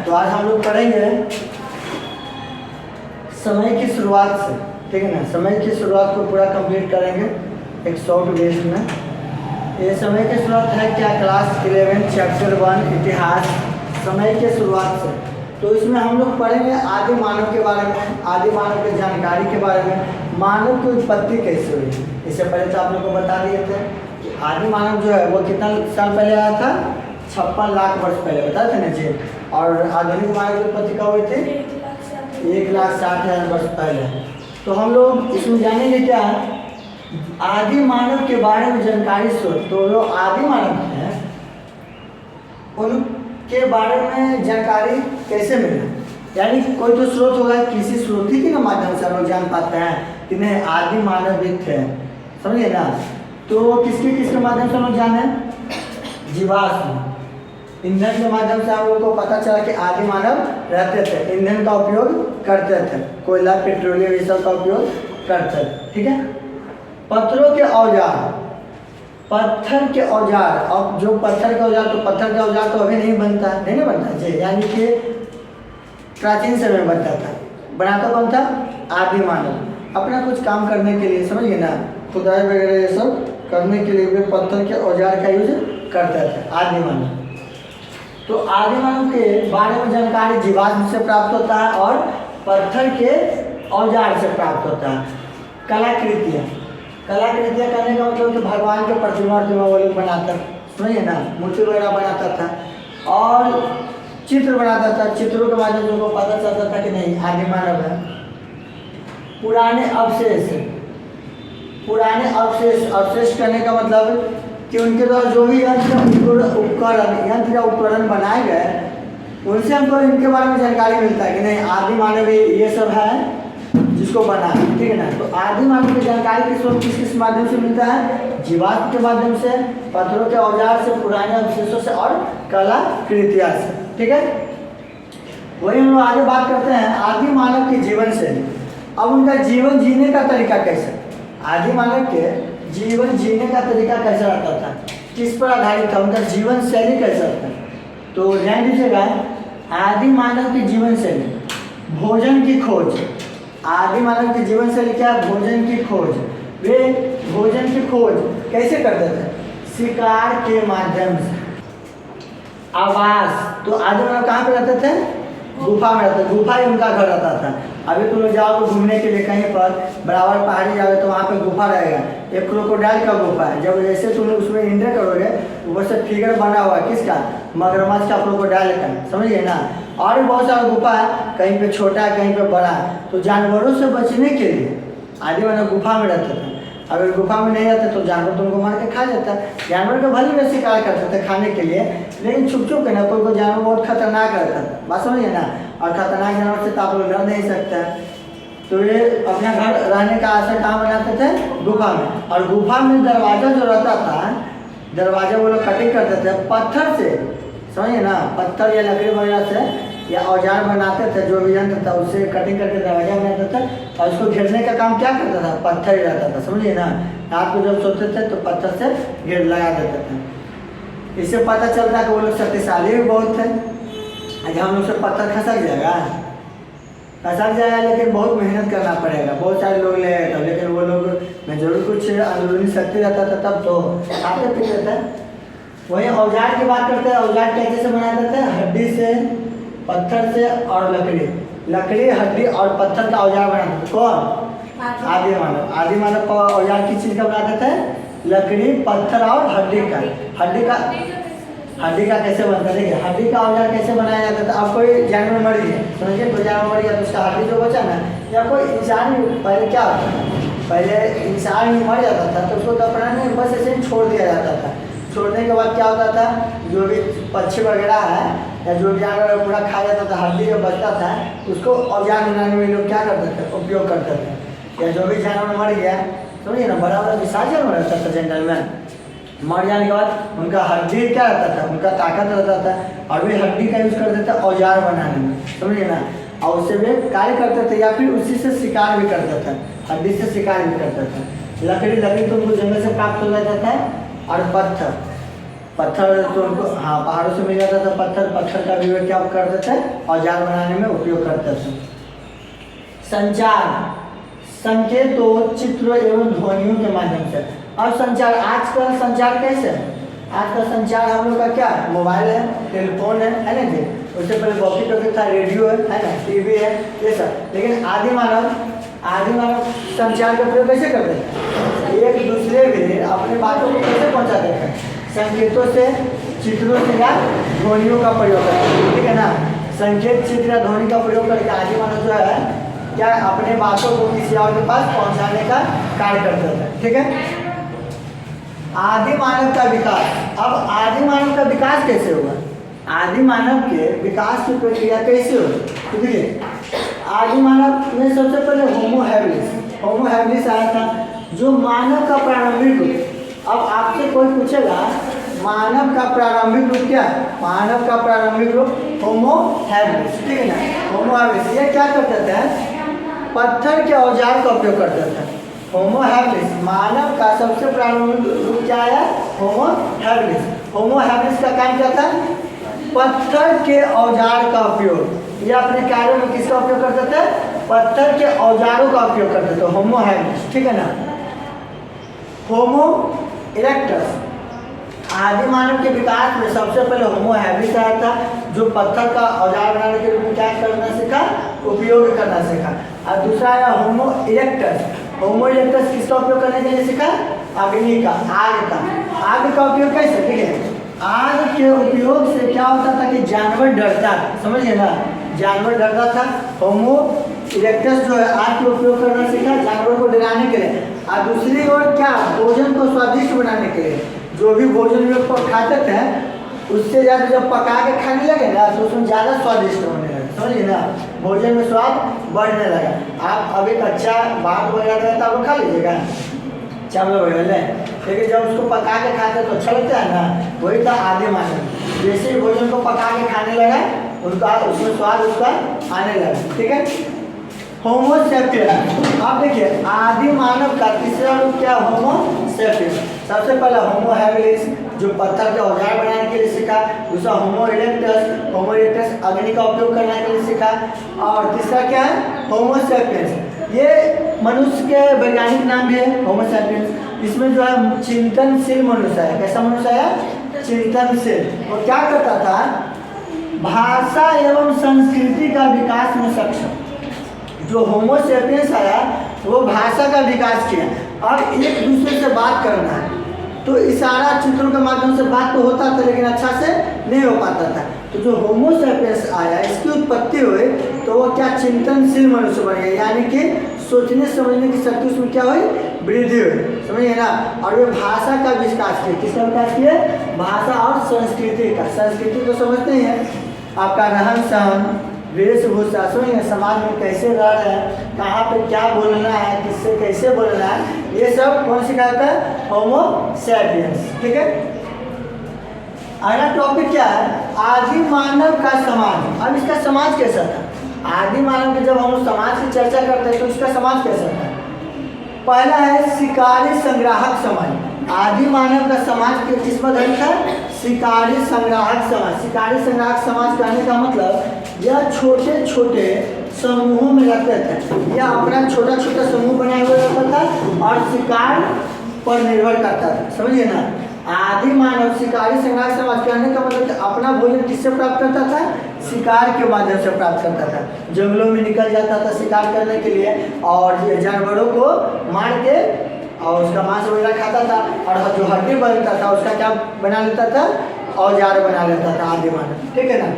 तो आज हम लोग पढ़ेंगे समय की शुरुआत से, ठीक है ना। समय की शुरुआत को पूरा कंप्लीट करेंगे एक शॉर्ट बेस में। ये समय की शुरुआत है क्या, क्लास 11 चैप्टर 1 इतिहास, समय की शुरुआत से। तो इसमें हम लोग पढ़ेंगे आदि मानव के बारे में, आदि मानव की जानकारी के बारे में, मानव की उत्पत्ति कैसे हुई। इससे पहले तो आप लोग को बता दिए थे कि आदि मानव जो है वो कितना साल पहले आया था, 56 लाख वर्ष पहले, बताए थे ना जी। और आधुनिक मानव की उत्पत्ति कब हुई थी, 1,60,000 वर्ष पहले। तो हम लोग इसमें जानेंगे क्या, आदि मानव के बारे में जानकारी स्रोत। तो जो आदि मानव हैं उनके बारे में जानकारी कैसे मिले, यानी कोई तो स्रोत होगा, किसी स्रोत ही के माध्यम से हम लोग जान पाते हैं कि नहीं आदि मानव भी थे, समझिए ना। तो किसके किसके माध्यम से हम लोग जाने, जीवाश्म ईंधन के माध्यम से हम लोग को पता चला कि आदि मानव रहते थे, ईंधन का उपयोग करते थे, कोयला पेट्रोलियम ये सब का उपयोग करते थे, ठीक है। पत्थरों के औजार, पत्थर के औजार, अब जो पत्थर के औजार, तो पत्थर के औजार तो अभी नहीं बनता, नहीं बनता जी, यानी कि प्राचीन समय में बनता था। बनाता कौन था, आदि मानव, अपना कुछ काम करने के लिए, समझिए ना, खुदाई वगैरह ये सब करने के लिए वे पत्थर के औजार का यूज करते थे, आदि मानव। तो आदि मानव के बारे में जानकारी जीवाश्म से प्राप्त होता है और पत्थर के औजार से प्राप्त होता है। कलाकृतियाँ, कलाकृतियाँ करने का मतलब कि भगवान के प्रतिमा वो लोग बनाता, समझिए ना, मूर्ति वगैरह बनाता था और चित्र बनाता था। चित्रों के माध्यम से उनको पता चलता था कि नहीं आदि मानव है। पुराने अवशेष, पुराने अवशेष, अवशेष करने का मतलब कि उनके द्वारा जो भी यंत्र उपकरण बनाए गए उनसे हमको इनके बारे में जानकारी मिलता है कि नहीं आदि मानव ये सब है जिसको बना, ठीक है ना। तो आदि मानव की जानकारी किस किस माध्यम से मिलता है, जीवाश्म के माध्यम से, पत्थरों के औजार से, पुराने अवशेषों से और कलाकृतियाँ से, ठीक है। वही हम लोग आगे बात करते हैं आदि मानव की जीवन शैली। अब उनका जीवन जीने का तरीका कैसे, आदि मानव के जीवन जीने का तरीका कैसा रहता था, किस पर आधारित था, उनका जीवन शैली कैसा था। तो ध्यान दीजिएगा, आदि मानव की जीवन शैली, भोजन की खोज। आदि मानव की जीवन शैली क्या, भोजन की खोज। वे भोजन की खोज कैसे करते थे, शिकार के माध्यम से। आवास, तो आदि मानव कहाँ पे रहते थे, गुफा में रहते, गुफा ही उनका घर रहता था। अभी तुम लोग जाओगे घूमने के लिए कहीं पर बराबर पहाड़ी जाओगे तो वहाँ पे गुफा रहेगा, एक क्रोकोडाइल का गुफा है। जब जैसे तुम लोग उसमें एंटर करोगे ऊपर से फिगर बना हुआ है किसका, मगरमच्छ का, क्रोकोडाइल का, समझिए ना। और भी बहुत सारा गुफा है, कहीं पे छोटा है कहीं पे बड़ा है। तो जानवरों से बचने के लिए आदि मानव गुफा में रहते थे। अगर गुफा में नहीं रहते तो जानवर तुमको मार के खा जाता है। जानवर को भले में शिकार करते थे खाने के लिए, लेकिन छुप छुप के ना, कोई जानवर बहुत खतरनाक रहता था, बात समझिए ना। और खतरनाक जानवर से तो आप लोग डर नहीं सकते। तो ये अपना घर रहने का आशा कहाँ बनाते थे, गुफा में। और गुफा में दरवाजा जो रहता था, दरवाजा वो लोग कटिंग करते थे पत्थर से, समझिए ना, पत्थर या लकड़ी वगैरह से या औजार बनाते थे, जो भी यंत्र था उससे कटिंग करके दरवाजा बनाते थे। और उसको घेरने का काम क्या करता था, पत्थर ही रहता था, समझिए ना। रात को जब सोते थे तो पत्थर से घेर लगा देते थे। इससे पता चलता है कि वो लोग शक्तिशाली भी बहुत थे। आज हम लोग से पत्थर खसक जाएगा, खसक जाएगा, लेकिन बहुत मेहनत करना पड़ेगा, बहुत सारे लोग ले आए थे, लेकिन वो लोग में जरूर कुछ अंदरूनी शक्ति रहता था, तब तो खाते पीते थे। वहीं औजार की बात करते हैं, औजार कैसे से बनाते थे, हड्डी से, पत्थर से और लकड़ी, लकड़ी हड्डी और पत्थर का औजार बनाते थे। कौन, आदि मानव। आदि मानव का औजार किस चीज़ का बनाते थे, लकड़ी, पत्थर और हड्डी का। हड्डी का कैसे बनता है, देखिए हड्डी का औजार कैसे बनाया जाता था। अब कोई जानवर मर गया, समझिए कोई जानवर मर गया तो उसका हड्डी जो बचा ना, या कोई इंसान, पहले क्या होता था, पहले इंसान ही मर जाता था तो उसको दफनाने बस ऐसे ही छोड़ दिया जाता था। छोड़ने के बाद क्या होता था, जो भी पक्षी वगैरह है या जो जानवर पूरा खा जाता था, हड्डी जो बचता था उसको औजार बनाने में लोग क्या करते थे, उपयोग करते थे। या जो भी जानवर मर गया, समझिए ना, बड़ा बड़ा विशाल जानवर रहता था जंगल में, मर जाने के बाद उनका हड्डी क्या रहता था, उनका ताकत रहता था और वे हड्डी का यूज करते थे औजार बनाने में, समझिए ना। और उससे वे कार्य करते थे या फिर उसी से शिकार भी करते थे, हड्डी से शिकार भी करते थे। लकड़ी, लकड़ी तो उनको जंगल से प्राप्त हो जाता था। और पत्थर, पत्थर तो उनको हाँ पहाड़ों से मिल जाता था पत्थर, पत्थर का भी वे क्या करते थे औजार बनाने में उपयोग करते थे। संचार संकेतों, चित्रों एवं ध्वनियों के माध्यम से। अब संचार, आजकल संचार कैसे है? आजकल संचार हम लोग का क्या है, मोबाइल है, टेलीफोन है ना जी। उससे पहले वॉकी टॉकी था, रेडियो है ना, टीवी है, ये सब। लेकिन आदि मानव संचार का प्रयोग कैसे करते थे? एक दूसरे में अपने बातों को कैसे पहुंचाते थे? संकेतों से, चित्रों से या ध्वनियों का प्रयोग करते, ठीक है ना। संकेत, चित्र या ध्वनि का प्रयोग करके आदि मानव जो है क्या अपने बातों को किसी और के पास पहुंचाने का कार्य करते थे, ठीक है। आदि मानव का विकास। अब आदि मानव का विकास कैसे हुआ? आदि मानव के विकास की प्रक्रिया कैसे हुई? तो देखिए, आदि मानव में सबसे पहले होमो हैबिलिस आया था, जो मानव का प्रारंभिक रूप। अब आपसे कोई पूछेगा मानव का प्रारंभिक रूप क्या है? मानव का प्रारंभिक रूप होमो हैबिलिस, ठीक है ना। होमो हैबिलिस ये क्या करते थे? पत्थर के औजार का उपयोग करते थे। होमो हैबिलिस मानव का सबसे प्रारंभिक रूप क्या है? Homo habilis. होमो हैबिलिस का काम क्या था? पत्थर के औजार का उपयोग। ये अपने कार्यों में किसका उपयोग करते थे? पत्थर के औजारों का उपयोग करते थे, होमो हैबिलिस, ठीक है ना। होमो इरेक्टस, आदि मानव के विकास में सबसे पहले होमो हैबिलिस आया था, जो पत्थर का औजार बनाने के रूप में क्या करना सीखा? उपयोग करना सीखा। और दूसरा आया होमो इरेक्टस। होमो इरेक्टस किसका उपयोग करने के लिए सीखा? अग्नि का, आग का। आग का उपयोग कैसे? ठीक है, आग के उपयोग से क्या होता था कि जानवर डरता, समझिए ना, जानवर डरता था। होमो इरेक्टस जो है आग का उपयोग करना सीखा जानवर को डराने के लिए। और दूसरी ओर क्या? भोजन को स्वादिष्ट बनाने के लिए। जो भी भोजन लोग खाते थे उससे ज़्यादा जब पका के खाने लगे ना तो उसमें ज़्यादा स्वादिष्ट होने लगे, समझिए ना, भोजन में स्वाद बढ़ने लगा। आप अब एक अच्छा भात वगैरह है तो आप खा लीजिएगा, चावल वगैरह, लेकिन जब उसको पका के खाते तो अच्छा लगता है ना। वही था आदि मानव, जैसे ही भोजन को पका के खाने लगा उनका उसमें स्वाद उसका आने लगा, ठीक है। होमो सेपियंस, आप देखिए आदि मानव का तीसरा रूप क्या? होमो सेपियंस। सबसे पहला होमो हैबिलिस, जो पत्थर के औजार बनाने के लिए सीखा। दूसरा होमो इरेक्टस अग्नि का उपयोग करने के लिए सीखा। और तीसरा क्या है? होमो सेपियंस। ये मनुष्य के वैज्ञानिक नाम भी है, होमो सेपियंस। इसमें जो है चिंतनशील मनुष्य है। कैसा मनुष्य है? चिंतनशील। वो क्या करता था? भाषा एवं संस्कृति का विकास में सक्षम। जो होमो सेपियंस आया वो भाषा का विकास किया। अब एक दूसरे से बात करना है तो इशारा चित्रों के माध्यम से बात तो होता था लेकिन अच्छा से नहीं हो पाता था। तो जो होमो सेपियंस आया इसकी उत्पत्ति हुई तो वो क्या? चिंतनशील मनुष्य बन गया, यानी कि सोचने समझने की शक्ति उसमें क्या हुई? वृद्धि हुई, समझिए ना। और वे भाषा का विकास किए। किसका विकास किए? भाषा और संस्कृति का। संस्कृति तो समझते ही हैं, आपका रहन सहन, वेशभूषा, समझिए समाज में कैसे रह रहे हैं, कहाँ पे क्या बोलना है, किससे कैसे बोलना है, ये सब कौन सिखाता है? होमो सेपियंस, ठीक है। अगला टॉपिक क्या है? आदि मानव का समाज। अब इसका समाज कैसा था? आदि मानव के जब हम समाज की चर्चा करते हैं तो इसका समाज कैसा था? पहला है शिकारी संग्राहक समाज। आदि मानव का समाज किस पर आधारित था? शिकारी संग्राहक समाज। शिकारी संग्राहक समाज कहने का मतलब यह छोटे छोटे समूहों में रहते थे। यह अपना छोटा छोटा समूह बनाए हुए रहता था और शिकार पर निर्भर करता था, समझिए ना। आदि मानव शिकारी संग्राहक समाज कहने का मतलब अपना भोजन किससे प्राप्त करता था? शिकार के माध्यम से प्राप्त करता था। जंगलों में निकल जाता था शिकार करने के लिए और जानवरों को मार के और उसका मांस वगैरह खाता था और जो हड्डी बनता था उसका क्या बना लेता था? औजार बना लेता था आदि मानव, ठीक है ना।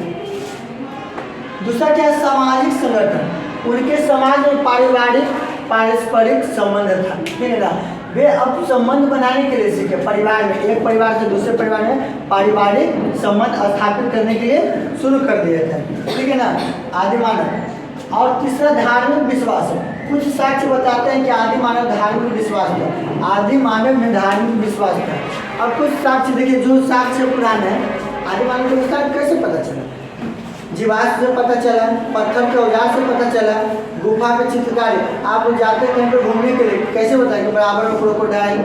दूसरा क्या है? सामाजिक संगठन। उनके समाज में पारस्परिक संबंध था, ठीक है ना। वे अब संबंध बनाने के लिए सीखे। परिवार में, एक परिवार से दूसरे परिवार में पारिवारिक संबंध स्थापित करने के लिए शुरू कर दिए थे, ठीक है ना, आदि मानव। और तीसरा धार्मिक विश्वास है। कुछ साक्ष्य बताते हैं कि आदि मानव धार्मिक विश्वास था। आदि मानव में धार्मिक विश्वास था। अब कुछ साक्ष्य देखिए, जो साक्ष्य पुराने हैं। आदि मानव के विस्तार कैसे पता चला? जीवाश्म से पता चला, पत्थर के औजार से पता चला, गुफा पे चित्रकारी। आप लोग जाते हैं कहीं पे घूमने के लिए, कैसे बताएंगे? बराबर में क्रोकोडाइल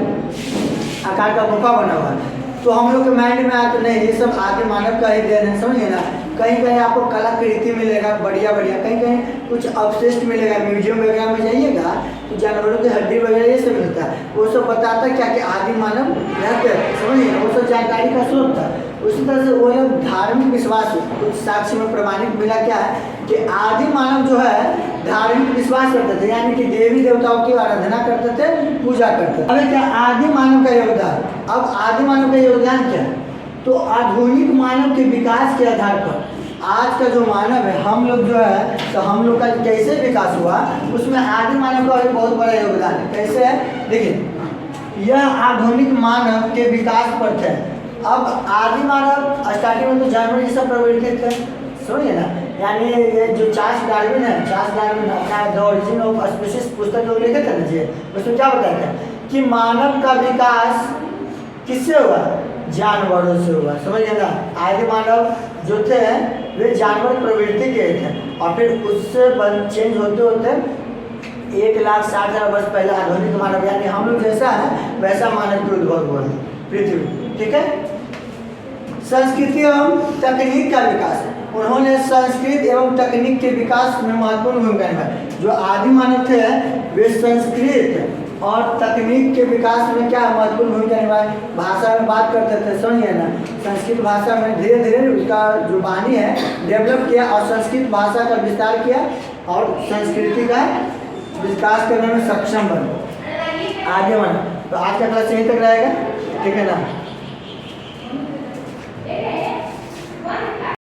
आकार का गुफा बना हुआ है, तो हम लोग के माइंड में आया तो नहीं ये सब आदि मानव का ही देन है, समझिए ना। कहीं कहीं आपको कलाकृति मिलेगा बढ़िया बढ़िया, कहीं कहीं कुछ अवशिष्ट मिलेगा, म्यूजियम वगैरह में जाइएगा तो जानवरों की हड्डी वगैरह ये सब मिलता है, वो सब बताता क्या कि आदि मानव रहते हैं, समझिए ना, वो सब जानकारी का स्रोत था। उसी तरह से वो लोग धार्मिक विश्वास कुछ साक्ष्य में प्रमाणित मिला क्या है कि आदि मानव जो है धार्मिक विश्वास करते थे, यानी कि देवी देवताओं की आराधना करते थे, पूजा करते थे। अब क्या आदि मानव का योगदान, अब आदि मानव का योगदान क्या है, तो आधुनिक मानव के विकास के आधार पर आज का जो मानव है, हम लोग जो है, तो हम लोग का कैसे विकास हुआ उसमें आदि मानव का एक बहुत बड़ा योगदान है। कैसे है देखिए, यह आधुनिक मानव के विकास पर थे। अब आदि मानव स्टार्टिंग में तो जानवर जैसा प्रवृत्ति थे, समझिए ना, यानी ये जो चार्ल्स डार्विन है, चार्ल्स डार्विन अपना द ओरिजिन ऑफ स्पीशीज पुस्तक जो लिखे थे ना जी, उसमें क्या बताया था कि मानव का विकास किससे हुआ, जानवरों से हुआ, समझिए ना। आदि मानव जो थे वे जानवर प्रवृत्ति के थे और फिर उससे चेंज होते होते 1,60,000 वर्ष पहले आधुनिक मानव यानी हम लोग जैसा है वैसा मानव की उद्भव हुआ पृथ्वी, ठीक है। संस्कृति एवं तकनीक का विकास, उन्होंने संस्कृत एवं तकनीक के विकास में महत्वपूर्ण भूमिका निभाई। जो आदि मानव थे वे संस्कृत और तकनीक के विकास में क्या महत्वपूर्ण भूमिका निभाई, भाषा में बात करते थे, समझिए ना, संस्कृत भाषा में धीरे धीरे उसका जो वाणी है डेवलप किया और संस्कृत भाषा का विस्तार किया और संस्कृति का विकास करने में सक्षम बने आगे बढ़े। तो आज का क्लास यहीं तक रहेगा, ठीक है ना।